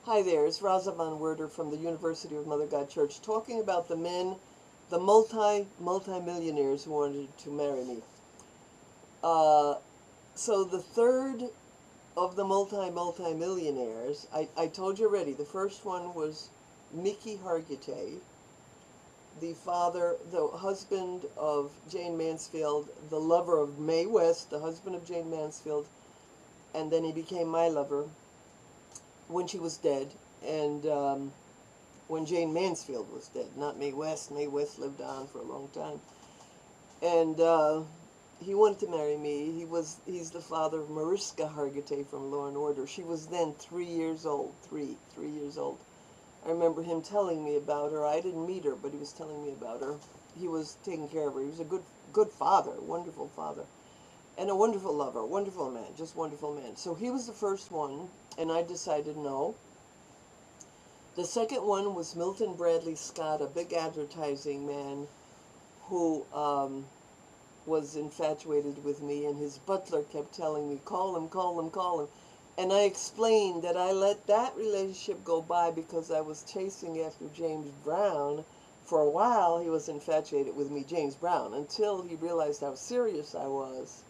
Hi there, it's Rosamond Werder from the University of Mother God Church talking about the men, the multi-millionaires who wanted to marry me. Uh, so the third of the multi-millionaires, I told you already, the first one was Mickey Hargitay, the husband of Jane Mansfield, the lover of Mae West, the husband of Jane Mansfield, and then he became my lover when she was dead, and when Jane Mansfield was dead, not Mae West. Mae West lived on for a long time, and he wanted to marry me. He's the father of Mariska Hargitay from Law and Order. She was then 3 years old, three years old. I remember him telling me about her. I didn't meet her, but he was telling me about her. He was taking care of her. He was a good father, wonderful father, and a wonderful lover, wonderful man, just wonderful man. So he was the first one, and I decided no. The second one was Milton Bradley Scott, a big advertising man who was infatuated with me, and his butler kept telling me, call him, call him, call him. And I explained that I let that relationship go by because I was chasing after James Brown. For a while, he was infatuated with me, James Brown, until he realized how serious I was.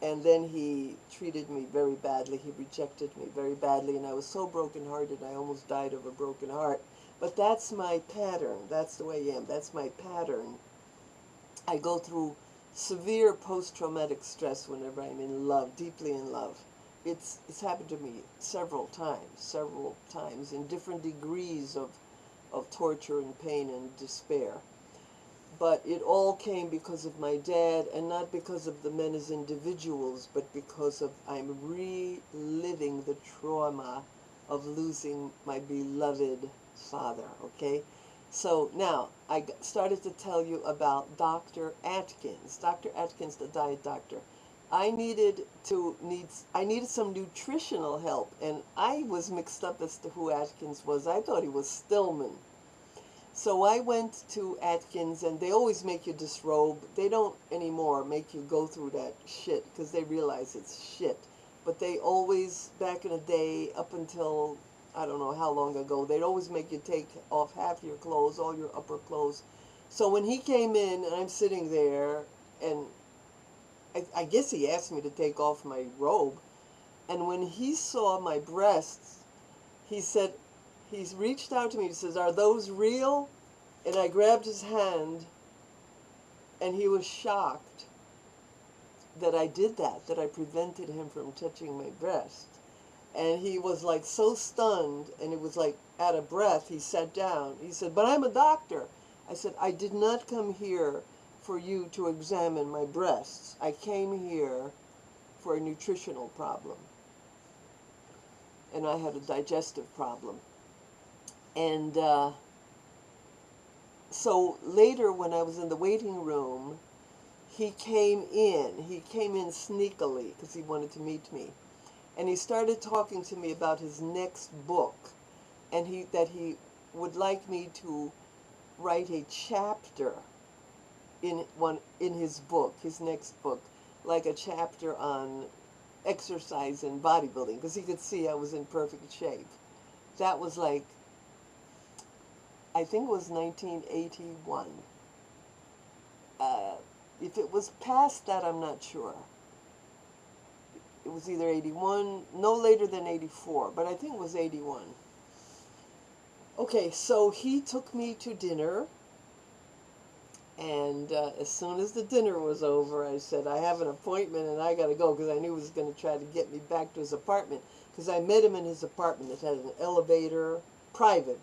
And then he treated me very badly. He rejected me very badly, and I was so brokenhearted, I almost died of a broken heart. But that's my pattern. That's the way I am. That's my pattern. I go through severe post-traumatic stress whenever I'm in love, deeply in love. It's happened to me several times, in different degrees of torture and pain and despair. But it all came because of my dad, and not because of the men as individuals, but because of I'm reliving the trauma of losing my beloved father, okay? So now, I started to tell you about Dr. Atkins. Dr. Atkins, the diet doctor. I needed some nutritional help, and I was mixed up as to who Atkins was. I thought he was Stillman. So I went to Atkins, and they always make you disrobe. They don't anymore make you go through that shit because they realize it's shit. But they always, back in the day, up until I don't know how long ago, they'd always make you take off half your clothes, all your upper clothes. So when he came in, and I'm sitting there, and I guess he asked me to take off my robe, and when he saw my breasts, he said, he's reached out to me, he says, "Are those real?" And I grabbed his hand, and he was shocked that I did that I prevented him from touching my breast. And he was like so stunned, and it was like out of breath. He sat down. He said, "But I'm a doctor." I said, "I did not come here for you to examine my breasts. I came here for a nutritional problem. And I had a digestive problem." And so later, when I was in the waiting room, he came in. He came in sneakily because he wanted to meet me. And he started talking to me about his next book, and that he would like me to write a chapter in his book, his next book, like a chapter on exercise and bodybuilding, because he could see I was in perfect shape. That was like, I think it was 1981. If it was past that, I'm not sure. It was either 81, no later than 84, but I think it was 81. Okay, so he took me to dinner, and as soon as the dinner was over, I said, "I have an appointment and I got to go," because I knew he was going to try to get me back to his apartment, because I met him in his apartment. It had an elevator, private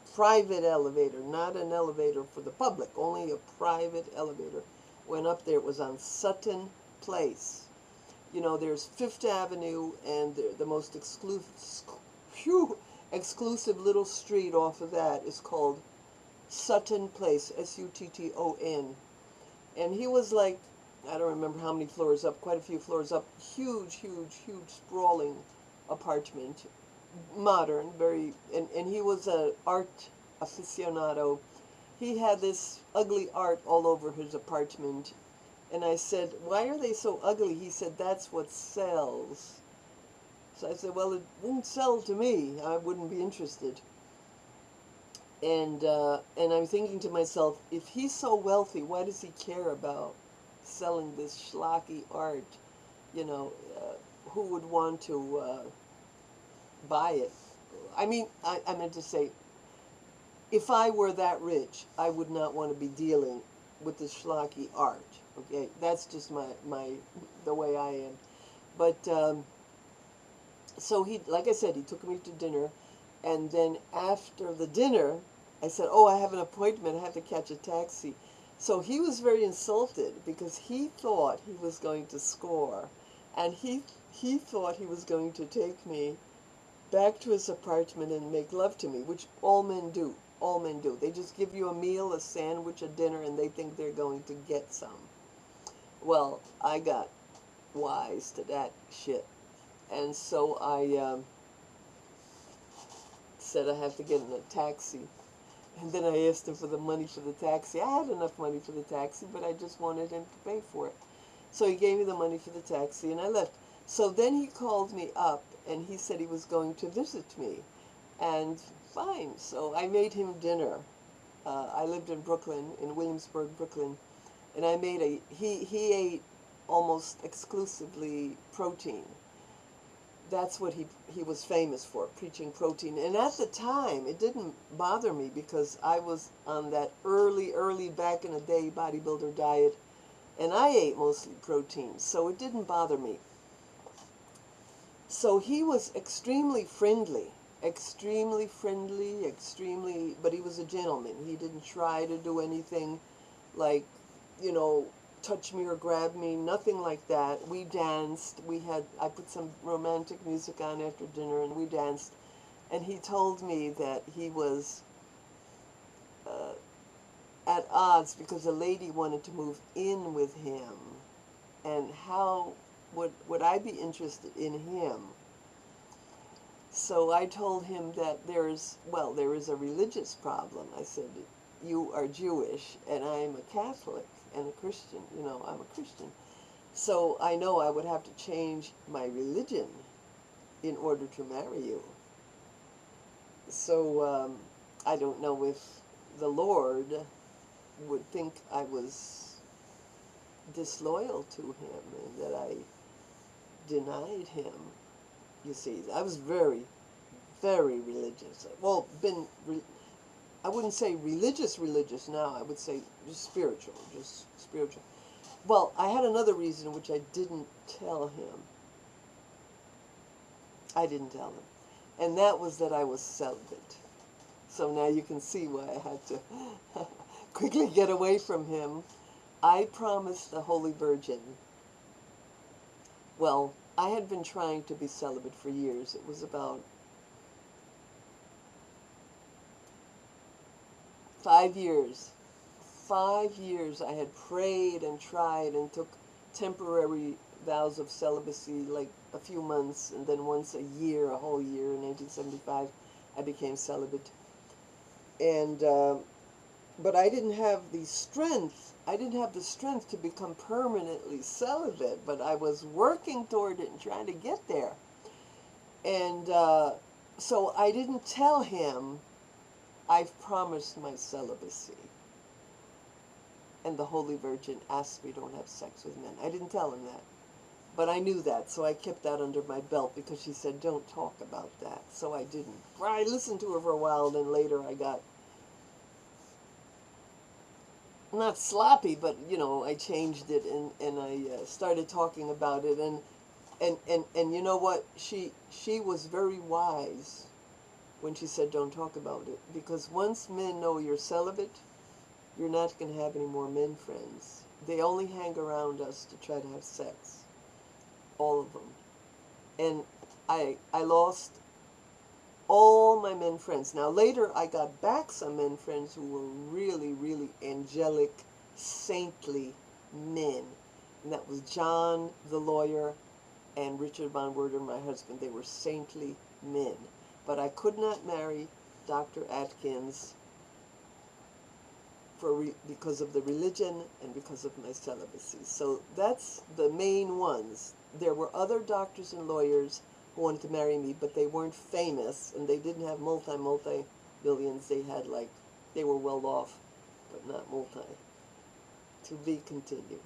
elevator, not an elevator for the public, only a private elevator. Went up there, it was on Sutton Place. You know, there's Fifth Avenue, and the most exclusive little street off of that is called Sutton Place, Sutton. And he was like, I don't remember how many floors up, quite a few floors up, huge, sprawling apartment, modern, very, and he was an art aficionado. He had this ugly art all over his apartment. And I said, "Why are they so ugly?" He said, "That's what sells." So I said, well, it wouldn't sell to me. I wouldn't be interested. And I'm thinking to myself, if he's so wealthy, why does he care about selling this schlocky art? You know, who would want to buy it? I mean, I meant to say, if I were that rich, I would not want to be dealing with the schlocky art. Okay, that's just the way I am. But so he, like I said, he took me to dinner, and then after the dinner, I said, "Oh, I have an appointment. I have to catch a taxi." So he was very insulted because he thought he was going to score, and he thought he was going to take me back to his apartment and make love to me, which all men do. All men do. They just give you a meal, a sandwich, a dinner, and they think they're going to get some. Well, I got wise to that shit. And so I said I have to get in a taxi. And then I asked him for the money for the taxi. I had enough money for the taxi, but I just wanted him to pay for it. So he gave me the money for the taxi, and I left. So then he called me up, and he said he was going to visit me. And fine. So I made him dinner. I lived in Brooklyn, in Williamsburg, Brooklyn. And I made he ate almost exclusively protein. That's what he was famous for, preaching protein. And at the time, it didn't bother me because I was on that early back in the day bodybuilder diet, and I ate mostly protein, so it didn't bother me. So he was extremely friendly, but he was a gentleman. He didn't try to do anything like, you know, touch me or grab me, nothing like that. We danced. I put some romantic music on after dinner, and we danced. And he told me that he was at odds because a lady wanted to move in with him. And how would I be interested in him? So I told him that there is a religious problem. I said, you are Jewish, and I'm a Catholic and a Christian. You know, I'm a Christian. So I know I would have to change my religion in order to marry you. So I don't know if the Lord would think I was disloyal to him and that I denied him. You see, I was very, very religious. Well, I wouldn't say religious now. I would say just spiritual. Well, I had another reason which I didn't tell him. And that was that I was celibate. So now you can see why I had to quickly get away from him. I promised the Holy Virgin. Well, I had been trying to be celibate for years. It was about 5 years. 5 years I had prayed and tried and took temporary vows of celibacy, like a few months, and then once a year, a whole year. In 1975, I became celibate. And but I didn't have the strength. I didn't have the strength to become permanently celibate, but I was working toward it and trying to get there. And so I didn't tell him I've promised my celibacy. And the Holy Virgin asked me don't have sex with men. I didn't tell him that. But I knew that, so I kept that under my belt because she said, don't talk about that. So I didn't. I listened to her for a while, then later I got not sloppy, but, you know, I changed it and I started talking about it. And you know what? She was very wise when she said don't talk about it. Because once men know you're celibate, you're not going to have any more men friends. They only hang around us to try to have sex. All of them. And I lost all my men friends. Now later I got back some men friends who were really, really angelic, saintly men. And that was John, the lawyer, and Richard Von Werder, my husband. They were saintly men. But I could not marry Dr. Atkins because of the religion and because of my celibacy. So that's the main ones. There were other doctors and lawyers who wanted to marry me, but they weren't famous, and they didn't have multi millions. They had they were well off, but not multi. To be continued.